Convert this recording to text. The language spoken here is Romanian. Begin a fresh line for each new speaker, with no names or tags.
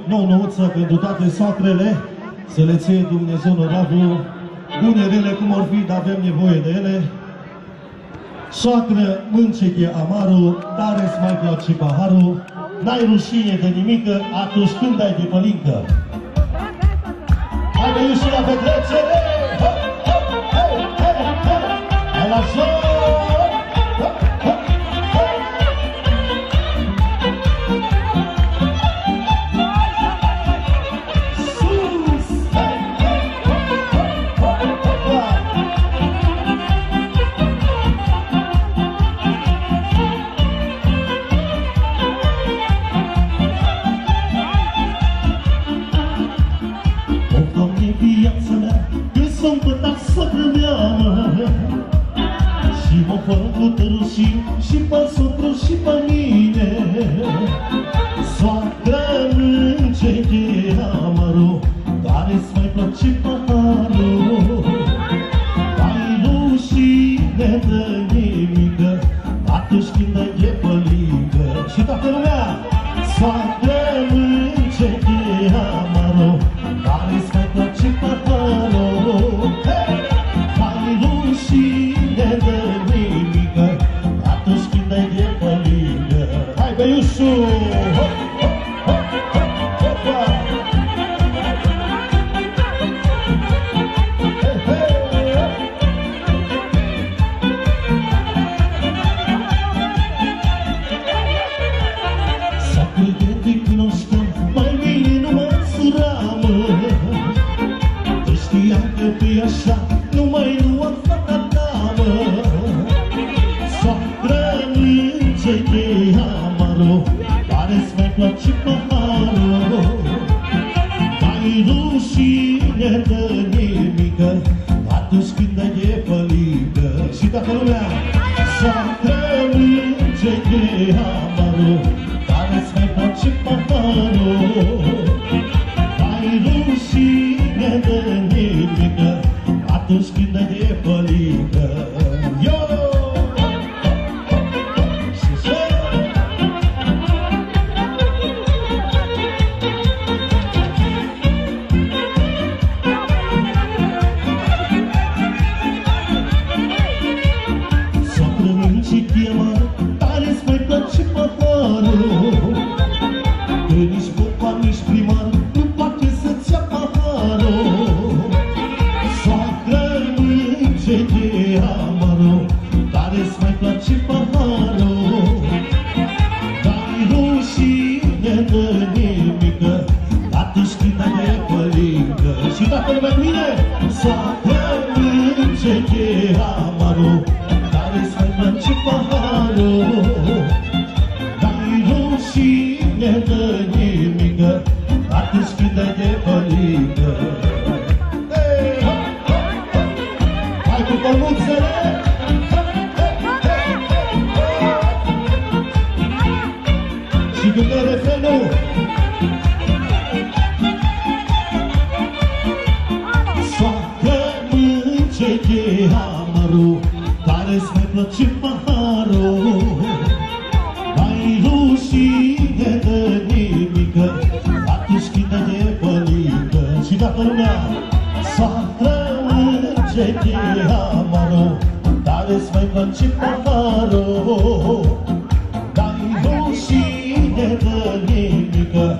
nou-nouță pentru toate soacrele, să le ție Dumnezeu noravul, bune, rele, cum or fi, dar avem nevoie de ele. Soacră, mânceche amarul, tare-ți mai place paharul, n-ai rușine de nimică atunci când ai de pălincă. Hai de și la petrecere! Hai la joc! Și pe sopru și pe mine, soacră mânceche amarul, care-ți mai place paharul. Ai rușine de nimică atunci când ai de pălincă. Și toată lumea, soacră mânceche amarul, care-ți mai place paharul. Ai rușine de nimică atunci când ai de pălincă. Hai, băiușu! Soacră de te cunoșteam, mai bine nu mă însuram. Te știam că tu-i așa, numai nu am fata ta, mă. Soacră mânceche amarul, care-ți mai place paharul. Ai rușine de nimică atunci când ai de pălincă. Și toată lumea, soacră mânceche amarul, care-ți mai place paharul. Ai rușine de nimică atunci când ai de pălincă. Yo! Soacră mânceche amarul, care-ți mai place paharul. Că nici popa, nici primar nu poate să-ți ia paharul. Soacră mânceche amarul, care-ți mai place paharul. N-ai rușine de nimică atunci când ai de pălincă. Și dacă lumea cu mine, soacră mânceche amarul, care-ți mai place paharul. N-ai rușine de nimică atunci când ai de pălincă. Hai cu pămuțele! Și cu refrenul! Soacră mânceche amarul, care-ți mai place paharul. N-ai rușine de nimică atunci când ai de pălincă. Și toată lumea, soacră mânceche amarul, care-ți mai place paharul. N-ai rușine de nimică